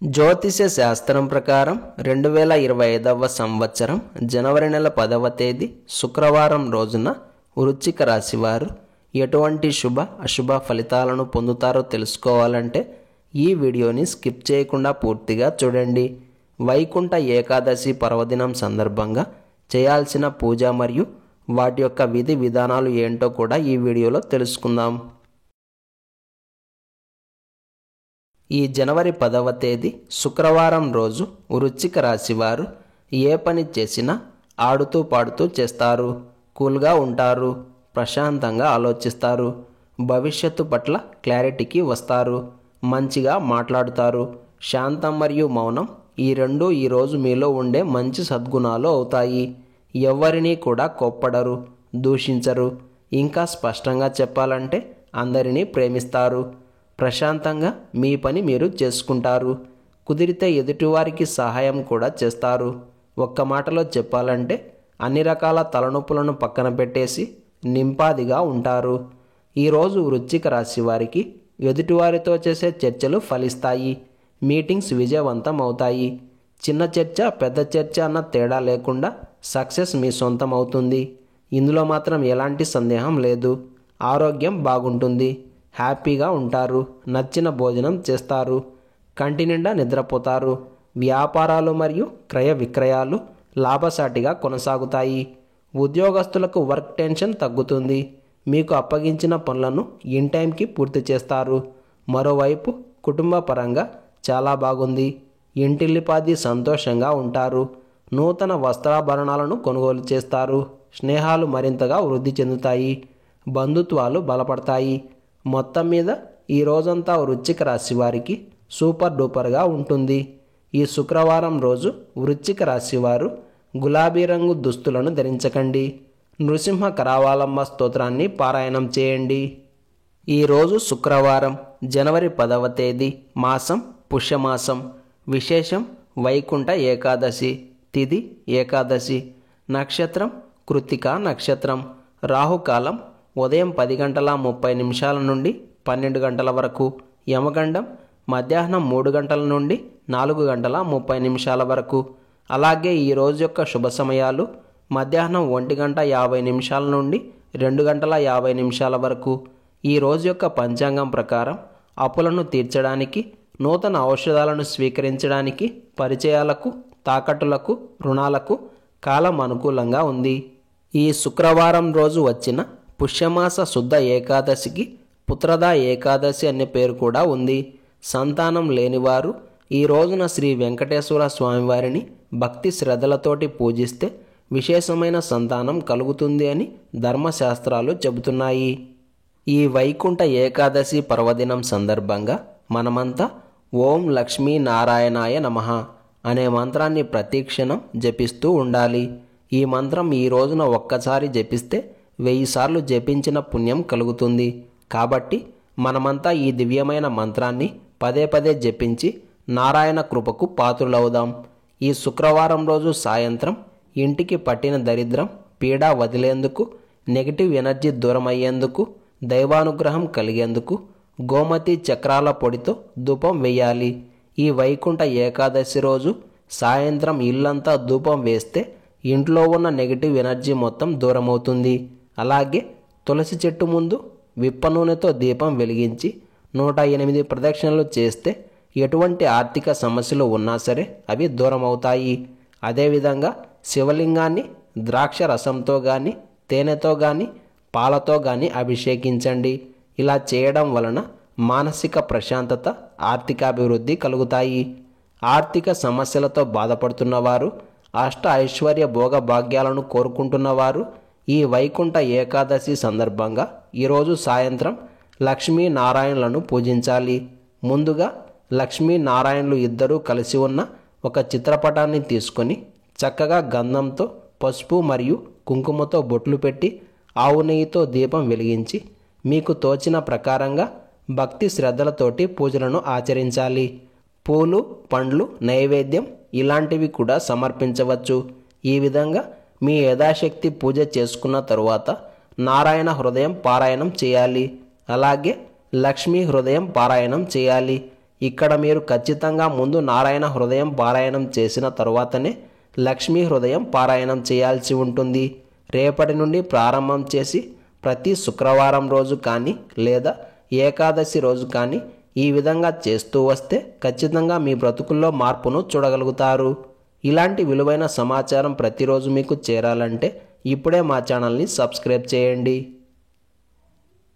జ్యోతిష శాస్త్రం ప్రకారం 2025వ సంవత్సరం జనవరి నెల 10వ తేదీ శుక్రవారం రోజున వృశ్చిక రాశి వారు ఎటువంటి శుభ అశుభ ఫలితాలను పొందుతారో తెలుసుకోవాలంటే ఈ వీడియోని స్కిప్ చేయకుండా పూర్తిగా చూడండి. వైకుంఠ ఏకాదశి పర్వదినం సందర్భంగా చేయాల్సిన పూజ మరియు వాటి యొక్క విధి విధానాలు ఏంటో కూడా ఈ వీడియోలో తెలుసుకుందాం. ఈ జనవరి 10వ తేదీ శుక్రవారం రోజు వృశ్చిక రాశి వారు ఏ పని చేసినా ఆడుతూ పాడుతూ చేస్తారు. కూల్గా ఉంటారు, ప్రశాంతంగా ఆలోచిస్తారు, భవిష్యత్తు పట్ల క్లారిటీకి వస్తారు, మంచిగా మాట్లాడుతారు. శాంతం మరియు మౌనం ఈ రెండు ఈరోజు మీలో ఉండే మంచి సద్గుణాలు అవుతాయి. ఎవరిని కూడా కోప్పడరు, దూషించరు. ఇంకా స్పష్టంగా చెప్పాలంటే అందరినీ ప్రేమిస్తారు. ప్రశాంతంగా మీ పని మీరు చేసుకుంటారు. కుదిరితే ఎదుటివారికి సహాయం కూడా చేస్తారు. ఒక్క మాటలో చెప్పాలంటే అన్ని రకాల తలనొప్పులను పక్కన పెట్టేసి నింపాదిగా ఉంటారు. ఈరోజు వృశ్చిక రాశి వారికి ఎదుటివారితో చేసే చర్చలు ఫలిస్తాయి. మీటింగ్స్ విజయవంతం అవుతాయి. చిన్న చర్చ పెద్ద చర్చ అన్న తేడా లేకుండా సక్సెస్ మీ సొంతం అవుతుంది. ఇందులో మాత్రం ఎలాంటి సందేహం లేదు. ఆరోగ్యం బాగుంటుంది. హ్యాపీగా ఉంటారు. నచ్చిన భోజనం చేస్తారు. కంటి నిండా నిద్రపోతారు. వ్యాపారాలు మరియు క్రయ విక్రయాలు లాభసాటిగా కొనసాగుతాయి. ఉద్యోగస్తులకు వర్క్ టెన్షన్ తగ్గుతుంది. మీకు అప్పగించిన పనులను ఇన్ టైంకి పూర్తి చేస్తారు. మరోవైపు కుటుంబ పరంగా చాలా బాగుంది. ఇంటిల్లిపాది సంతోషంగా ఉంటారు. నూతన వస్త్రాభరణాలను కొనుగోలు చేస్తారు. స్నేహాలు మరింతగా వృద్ధి చెందుతాయి. బంధుత్వాలు బలపడతాయి. మొత్తం మీద ఈ రోజంతా వృశ్చిక రాశి వారికి సూపర్ డూపర్గా ఉంటుంది. ఈ శుక్రవారం రోజు వృశ్చిక రాశి వారు గులాబీ రంగు దుస్తులను ధరించకండి. నృసింహ కరావాలమ్మ స్తోత్రాన్ని పారాయణం చేయండి. ఈరోజు శుక్రవారం జనవరి 10వ తేదీ, మాసం పుష్యమాసం, విశేషం వైకుంఠ ఏకాదశి, తిథి ఏకాదశి, నక్షత్రం కృత్తికా నక్షత్రం, రాహుకాలం ఉదయం 10:30 నుండి 12 వరకు, యమగండం మధ్యాహ్నం 3 నుండి 4:30 వరకు. అలాగే ఈ రోజు యొక్క శుభ సమయాలు మధ్యాహ్నం 1:50 నుండి 2:50 వరకు. ఈ రోజు యొక్క పంచాంగం ప్రకారం అప్పులను తీర్చడానికి, నూతన ఔషధాలను స్వీకరించడానికి, పరిచయాలకు, తాకట్టులకు, రుణాలకు కాలం అనుకూలంగా ఉంది. ఈ శుక్రవారం రోజు వచ్చిన పుష్యమాస శుద్ధ ఏకాదశికి పుత్రదా ఏకాదశి అనే పేరు కూడా ఉంది. సంతానం లేనివారు ఈ రోజున శ్రీ వెంకటేశ్వర స్వామివారిని భక్తి శ్రద్ధలతోటి పూజిస్తే విశేషమైన సంతానం కలుగుతుంది అని ధర్మశాస్త్రాలు చెబుతున్నాయి. ఈ వైకుంఠ ఏకాదశి పర్వదినం సందర్భంగా మనమంతా ఓం లక్ష్మీ నారాయణాయ నమః అనే మంత్రాన్ని ప్రతిక్షణం జపిస్తూ ఉండాలి. ఈ మంత్రం ఈ రోజున ఒక్కసారి జపిస్తే 1000 సార్లు జపించిన పుణ్యం కలుగుతుంది. కాబట్టి మనమంతా ఈ దివ్యమైన మంత్రాన్ని పదే పదే జపించి నారాయణ కృపకు పాత్రులవుదాం. ఈ శుక్రవారం రోజు సాయంత్రం ఇంటికి పట్టిన దరిద్రం పీడ వదిలేందుకు, నెగిటివ్ ఎనర్జీ దూరం అయ్యేందుకు, దైవానుగ్రహం కలిగేందుకు గోమతి చక్రాల పొడితో ధూపం వేయాలి. ఈ వైకుంఠ ఏకాదశి రోజు సాయంత్రం ఇల్లంతా ధూపం వేస్తే ఇంట్లో ఉన్న నెగిటివ్ ఎనర్జీ మొత్తం దూరమవుతుంది. అలాగే తులసి చెట్టు ముందు విప్ప నూనెతో దీపం వెలిగించి 108 ప్రదక్షిణలు చేస్తే ఎటువంటి ఆర్థిక సమస్యలు ఉన్నా సరే అవి దూరం అవుతాయి. అదేవిధంగా శివలింగాన్ని ద్రాక్ష రసంతో కానీ, తేనెతో కానీ, పాలతో కానీ అభిషేకించండి. ఇలా చేయడం వలన మానసిక ప్రశాంతత, ఆర్థికాభివృద్ధి కలుగుతాయి. ఆర్థిక సమస్యలతో బాధపడుతున్నవారు, అష్ట ఐశ్వర్య భోగ భాగ్యాలను కోరుకుంటున్నవారు ఈ వైకుంఠ ఏకాదశి సందర్భంగా ఈరోజు సాయంత్రం లక్ష్మీనారాయణలను పూజించాలి. ముందుగా లక్ష్మీనారాయణలు ఇద్దరూ కలిసి ఉన్న ఒక చిత్రపటాన్ని తీసుకొని చక్కగా గంధంతో, పసుపు మరియు కుంకుమతో బొట్లు పెట్టి ఆవు నెయ్యితో దీపం వెలిగించి మీకు తోచిన ప్రకారంగా భక్తి శ్రద్ధలతోటి పూజలను ఆచరించాలి. పూలు, పండ్లు, నైవేద్యం ఇలాంటివి కూడా సమర్పించవచ్చు. ఈ విధంగా మీ యథాశక్తి పూజ చేసుకున్న తరువాత నారాయణ హృదయం పారాయణం చేయాలి. అలాగే లక్ష్మీ హృదయం పారాయణం చేయాలి. ఇక్కడ మీరు ఖచ్చితంగా ముందు నారాయణ హృదయం పారాయణం చేసిన తరువాతనే లక్ష్మీ హృదయం పారాయణం చేయాల్సి ఉంటుంది. రేపటి నుండి ప్రారంభం చేసి ప్రతి శుక్రవారం రోజు కానీ లేదా ఏకాదశి రోజు కానీ ఈ విధంగా చేస్తూ వస్తే ఖచ్చితంగా మీ బ్రతుకుల్లో మార్పును చూడగలుగుతారు. ఇలాంటి విలువైన సమాచారం ప్రతిరోజు మీకు చేరాలంటే ఇప్పుడే మా ఛానల్ని సబ్స్క్రైబ్ చేయండి.